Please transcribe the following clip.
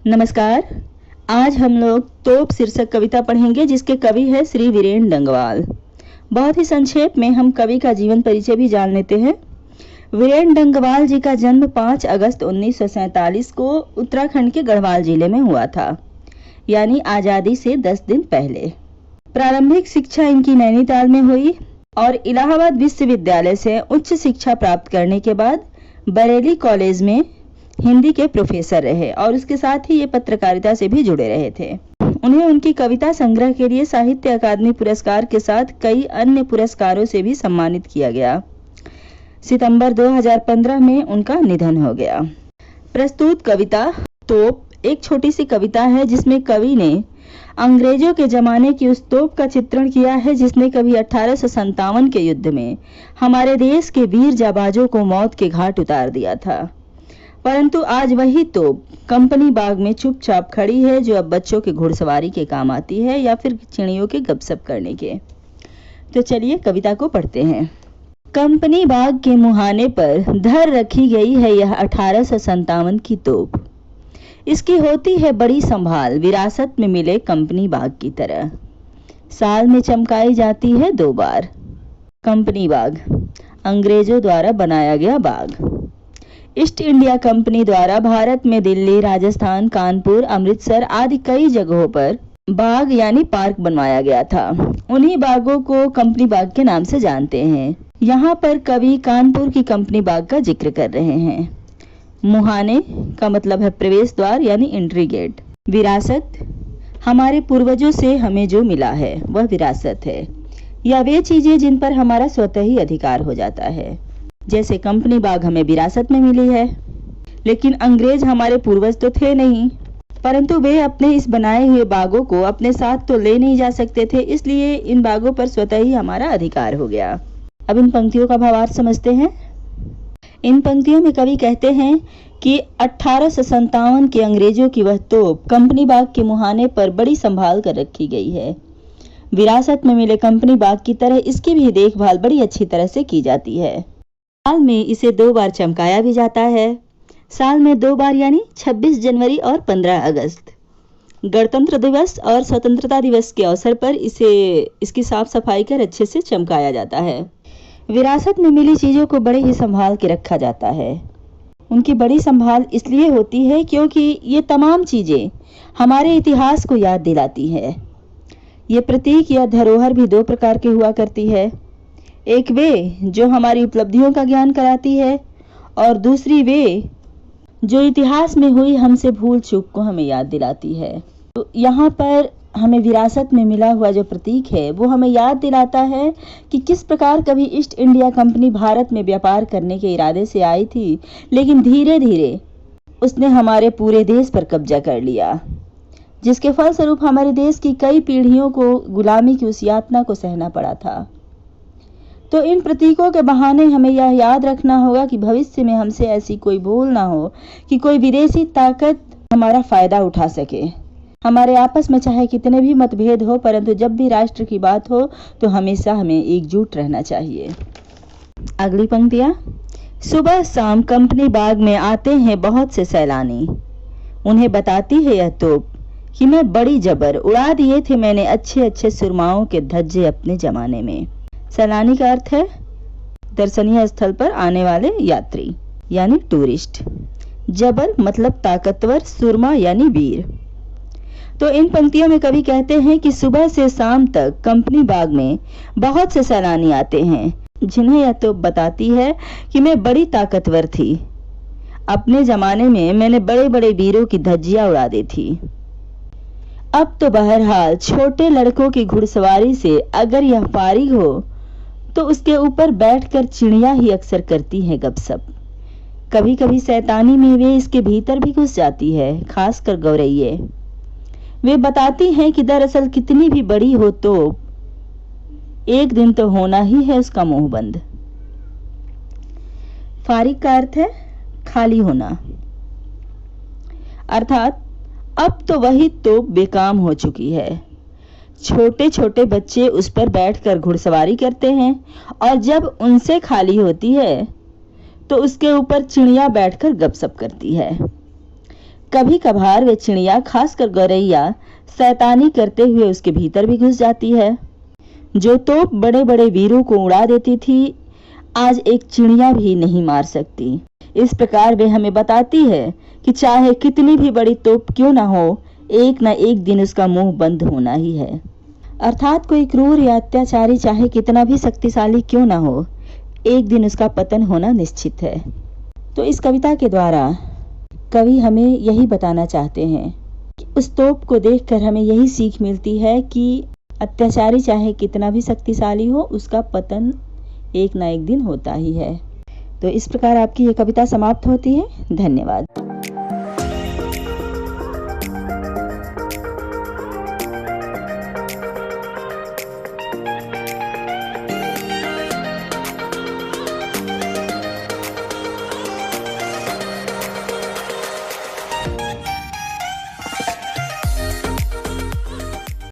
नमस्कार। आज हम लोग तोप शीर्षक कविता पढ़ेंगे जिसके कवि है श्री वीरेन डंगवाल। बहुत ही संक्षेप में हम कवि का जीवन परिचय भी जान लेते हैं। वीरेन डंगवाल जी का जन्म 5 अगस्त 1947 को उत्तराखंड के गढ़वाल जिले में हुआ था, यानी आज़ादी से 10 दिन पहले। प्रारंभिक शिक्षा इनकी नैनीताल में हुई और इलाहाबाद विश्वविद्यालय से उच्च शिक्षा प्राप्त करने के बाद बरेली कॉलेज में हिंदी के प्रोफेसर रहे और उसके साथ ही ये पत्रकारिता से भी जुड़े रहे थे। उन्हें उनकी कविता संग्रह के लिए साहित्य अकादमी पुरस्कार के साथ कई अन्य पुरस्कारों से भी सम्मानित किया गया। सितंबर 2015 में उनका निधन हो गया। प्रस्तुत कविता तोप एक छोटी सी कविता है जिसमें कवि ने अंग्रेजों के जमाने की उस तोप का चित्रण किया है जिसने कभी 1857 के युद्ध में हमारे देश के वीर जाबाजों को मौत के घाट उतार दिया था। परंतु आज वही तोप कंपनी बाग में चुपचाप खड़ी है, जो अब बच्चों के घुड़सवारी के काम आती है या फिर चिड़ियों के गपशप करने के। तो चलिए कविता को पढ़ते हैं। कंपनी बाग के मुहाने पर धर रखी गई है यह 1857 की तोप। इसकी होती है बड़ी संभाल, विरासत में मिले कंपनी बाग की तरह। साल में चमकाई जाती है 2 बार। कंपनी बाग अंग्रेजों द्वारा बनाया गया बाग। ईस्ट इंडिया कंपनी द्वारा भारत में दिल्ली, राजस्थान, कानपुर, अमृतसर आदि कई जगहों पर बाग यानी पार्क बनवाया गया था। उन्हीं बागों को कंपनी बाग के नाम से जानते हैं। यहाँ पर कवि कानपुर की कंपनी बाग का जिक्र कर रहे हैं। मुहाने का मतलब है प्रवेश द्वार यानी एंट्री गेट। विरासत हमारे पूर्वजों से हमें जो मिला है वह विरासत है, या वे चीजें जिन पर हमारा स्वतः ही अधिकार हो जाता है। जैसे कंपनी बाग हमें विरासत में मिली है, लेकिन अंग्रेज हमारे पूर्वज तो थे नहीं, परंतु वे अपने इस बनाए हुए बागों को अपने साथ तो ले नहीं जा सकते थे, इसलिए इन बागों पर स्वतः ही हमारा अधिकार हो गया। अब इन पंक्तियों का भावार्थ समझते हैं। इन पंक्तियों में कवि कहते हैं कि 1857 के अंग्रेजों की वह तोप कंपनी बाग के मुहाने पर बड़ी संभाल कर रखी गई है। विरासत में मिले कंपनी बाग की तरह इसकी भी देखभाल बड़ी अच्छी तरह से की जाती है। साल में इसे 2 बार चमकाया भी जाता है। साल में 2 बार यानी 26 जनवरी और 15 अगस्त। गणतंत्र दिवस और स्वतंत्रता दिवस के अवसर पर इसकी साफ सफाई कर अच्छे से चमकाया जाता है। विरासत में मिली चीज़ों को बड़े ही संभाल के रखा जाता है। उनकी बड़ी संभाल इसलिए होती है क्योंकि ये तमाम चीज़ें हमारे इतिहास को याद दिलाती है। ये प्रतीक या धरोहर भी 2 प्रकार की हुआ करती है। एक वे जो हमारी उपलब्धियों का ज्ञान कराती है और दूसरी वे जो इतिहास में हुई हमसे भूल चूक को हमें याद दिलाती है। तो यहाँ पर हमें विरासत में मिला हुआ जो प्रतीक है वो हमें याद दिलाता है कि किस प्रकार कभी ईस्ट इंडिया कंपनी भारत में व्यापार करने के इरादे से आई थी, लेकिन धीरे धीरे उसने हमारे पूरे देश पर कब्जा कर लिया, जिसके फलस्वरूप हमारे देश की कई पीढ़ियों को गुलामी की उस यातना को सहना पड़ा था। तो इन प्रतीकों के बहाने हमें यह याद रखना होगा कि भविष्य में हमसे ऐसी कोई भूल ना हो कि कोई विदेशी ताकत हमारा फायदा उठा सके। हमारे आपस में चाहे कितने भी मतभेद हो, परंतु जब भी राष्ट्र की बात हो तो हमेशा हमें एकजुट रहना चाहिए। अगली पंक्तियां। सुबह शाम कंपनी बाग में आते हैं बहुत से सैलानी। उन्हें बताती है यह तोप कि मैं बड़ी जबर उड़ा दिए थे मैंने अच्छे अच्छे सुरमाओं के धज्जे अपने जमाने में। सैलानी का अर्थ है दर्शनीय स्थल पर आने वाले यात्री यानी टूरिस्ट। जबर मतलब ताकतवर, सुरमा यानी वीर। तो इन पंक्तियों में कवि कहते हैं कि सुबह से शाम तक कंपनी बाग में बहुत से सैलानी आते हैं, जिन्हें यह तो बताती है कि मैं बड़ी ताकतवर थी। अपने जमाने में मैंने बड़े बड़े वीरों की धज्जियां उड़ा दी थी। अब तो बहरहाल छोटे लड़कों की घुड़सवारी से अगर यह फारिग हो तो उसके ऊपर बैठकर चिड़िया ही अक्सर करती हैं गपशप। कभी कभी शैतानी में वे इसके भीतर भी घुस जाती है, खासकर गौरैये। वे बताती हैं कि दरअसल कितनी भी बड़ी हो तो एक दिन तो होना ही है उसका मुंह बंद। फारिग का अर्थ है खाली होना, अर्थात अब तो वही तोप बेकाम हो चुकी है। छोटे छोटे बच्चे उस पर बैठकर घुड़सवारी करते हैं और जब उनसे खाली होती है तो उसके ऊपर चिड़िया बैठकर गपशप करती है। कभी कभार वे चिड़िया, खासकर गौरैया, शैतानी करते हुए उसके भीतर भी घुस जाती है। जो तोप बड़े बड़े वीरों को उड़ा देती थी, आज एक चिड़िया भी नहीं मार सकती। इस प्रकार वे हमें बताती है कि चाहे कितनी भी बड़ी तोप क्यों ना हो, एक न एक दिन उसका मुंह बंद होना ही है। अर्थात कोई क्रूर या अत्याचारी चाहे कितना भी शक्तिशाली क्यों ना हो, एक दिन उसका पतन होना निश्चित है। तो इस कविता के द्वारा कवि हमें यही बताना चाहते हैं कि उस तोप को देखकर हमें यही सीख मिलती है कि अत्याचारी चाहे कितना भी शक्तिशाली हो, उसका पतन एक ना एक दिन होता ही है। तो इस प्रकार आपकी ये कविता समाप्त होती है। धन्यवाद।